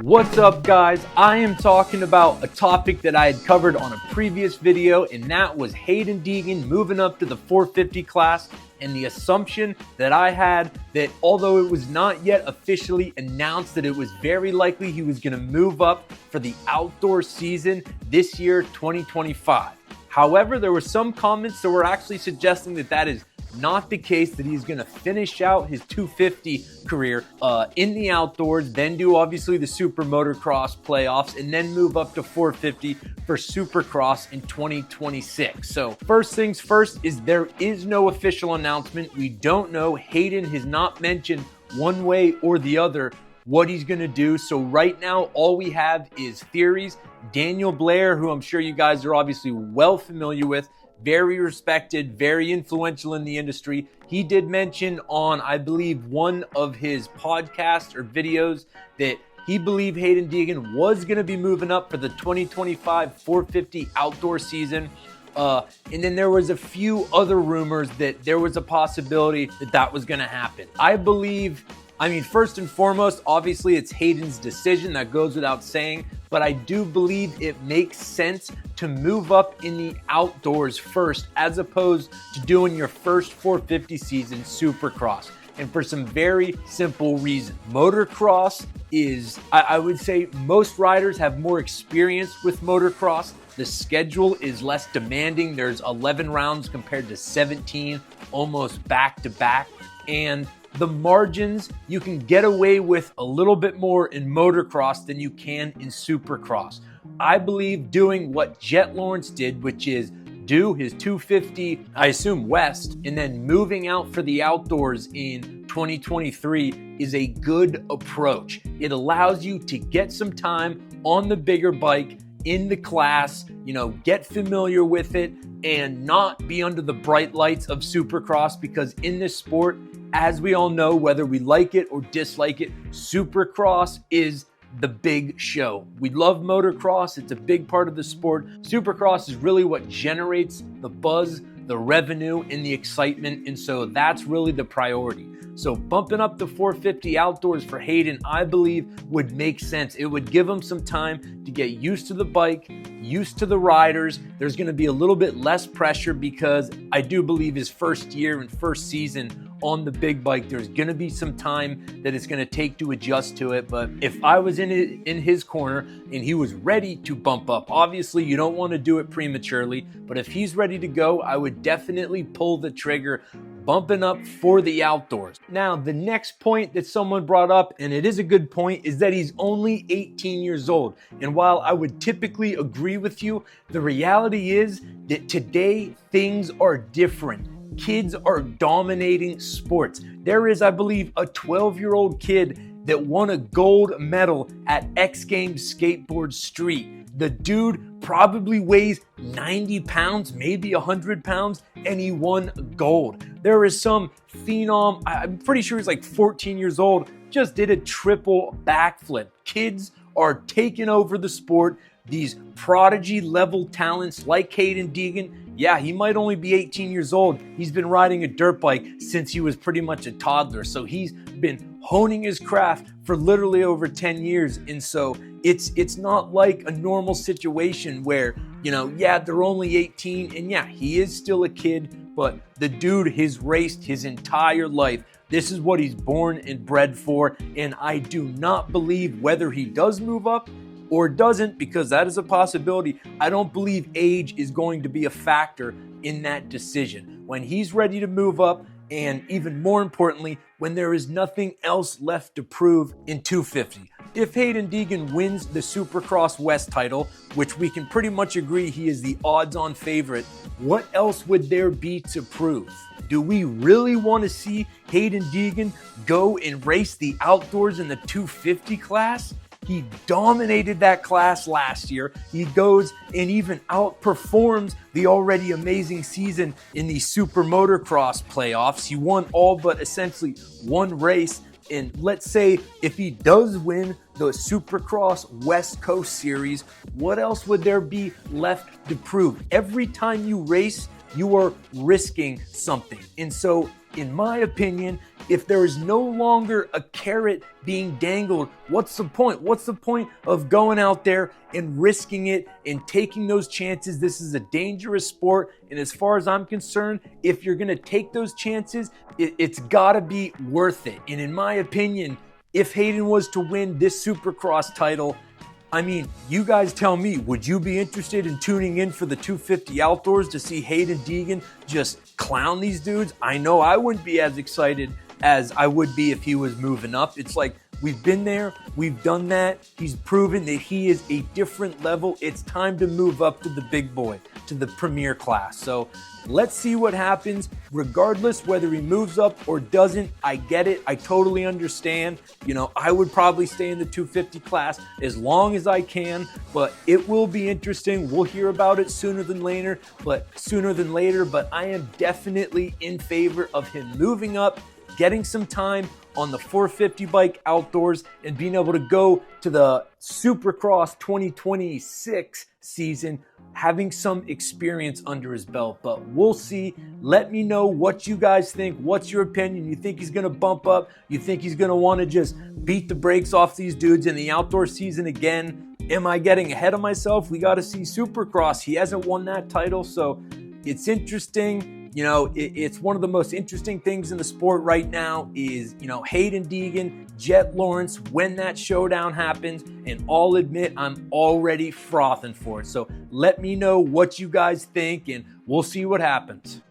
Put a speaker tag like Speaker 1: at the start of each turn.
Speaker 1: What's up, guys? I am talking about a topic that I had covered on a previous video, and that was Hayden Deegan moving up to the 450 class, and the assumption that I had that although it was not yet officially announced that it was very likely he was going to move up for the outdoor season this year, 2025. However, there were some comments that were actually suggesting that that is not the case, that he's going to finish out his 250 career in the outdoors, then do obviously the super motocross playoffs, and then move up to 450 for supercross in 2026. So first things first is there is no official announcement. We don't know. Hayden has not mentioned one way or the other what he's going to do. So right now, all we have is theories. Daniel Blair, who I'm sure you guys are obviously well familiar with, very respected, very influential in the industry. He did mention on, I believe, one of his podcasts or videos that he believed Hayden Deegan was going to be moving up for the 2025 450 outdoor season. And then there was a few other rumors that there was a possibility that that was going to happen. I mean, first and foremost, obviously it's Hayden's decision, that goes without saying, but I do believe it makes sense to move up in the outdoors first as opposed to doing your first 450 season supercross. And for some very simple reasons. Motocross is, I would say most riders have more experience with motocross. The schedule is less demanding. There's 11 rounds compared to 17, almost back to back. And the margins, you can get away with a little bit more in motocross than you can in supercross. I believe doing what Jet Lawrence did, which is do his 250, I assume West, and then moving out for the outdoors in 2023 is a good approach. It allows you to get some time on the bigger bike in the class, get familiar with it and not be under the bright lights of supercross, because in this sport, as we all know, whether we like it or dislike it, supercross is the big show. We love motocross. It's a big part of the sport. Supercross is really what generates the buzz, the revenue, and the excitement. And so that's really the priority. So bumping up the 450 outdoors for Hayden, I believe, would make sense. It would give him some time to get used to the bike, used to the riders. There's going to be a little bit less pressure because I do believe his first year and first season on the big bike, there's going to be some time that it's going to take to adjust to it. But if I was in his corner and he was ready to bump up, obviously you don't want to do it prematurely, but if he's ready to go, I would definitely pull the trigger, bumping up for the outdoors. Now, the next point that someone brought up, and it is a good point, is that he's only 18 years old. And while I would typically agree with you, the reality is that today things are different. Kids are dominating sports. There is, I believe, a 12-year-old kid that won a gold medal at X Games Skateboard Street. The dude probably weighs 90 pounds, maybe 100 pounds, and he won gold. There is some phenom, I'm pretty sure he's like 14 years old, just did a triple backflip. Kids are taking over the sport. These prodigy level talents like Hayden Deegan, yeah, he might only be 18 years old. He's been riding a dirt bike since he was pretty much a toddler. So he's been honing his craft for literally over 10 years. And so it's not like a normal situation where, they're only 18 and yeah, he is still a kid, but the dude has raced his entire life. This is what he's born and bred for. And I do not believe whether he does move up or doesn't, because that is a possibility, I don't believe age is going to be a factor in that decision. When he's ready to move up, and even more importantly, when there is nothing else left to prove in 250. If Hayden Deegan wins the Supercross West title, which we can pretty much agree he is the odds-on favorite, what else would there be to prove? Do we really want to see Hayden Deegan go and race the outdoors in the 250 class? He dominated that class last year. He goes and even outperforms the already amazing season in the Super Motocross playoffs. He won all but essentially one race. And let's say if he does win the Supercross West Coast Series, what else would there be left to prove? Every time you race, you are risking something. And so, in my opinion, if there is no longer a carrot being dangled, what's the point? What's the point of going out there and risking it and taking those chances? This is a dangerous sport. And as far as I'm concerned, if you're going to take those chances, it's got to be worth it. And in my opinion, if Hayden was to win this Supercross title, I mean, you guys tell me, would you be interested in tuning in for the 250 Outdoors to see Hayden Deegan just clown these dudes? I know I wouldn't be as excited as I would be if he was moving up. It's like, we've been there, we've done that. He's proven that he is a different level. It's time to move up to the big boy, to the premier class. So let's see what happens. Regardless whether he moves up or doesn't, I get it. I totally understand. You know, I would probably stay in the 250 class as long as I can, but it will be interesting. We'll hear about it sooner than later, but I am definitely in favor of him moving up, getting some time on the 450 bike outdoors, and being able to go to the Supercross 2026 season, having some experience under his belt. But we'll see. Let me know what you guys think. What's your opinion? You think he's going to bump up? You think he's going to want to just beat the brakes off these dudes in the outdoor season again? Am I getting ahead of myself? We got to see Supercross. He hasn't won that title, so it's interesting. You know, it's one of the most interesting things in the sport right now is, you know, Hayden Deegan, Jet Lawrence, when that showdown happens. And I'll admit, I'm already frothing for it. So let me know what you guys think, and we'll see what happens.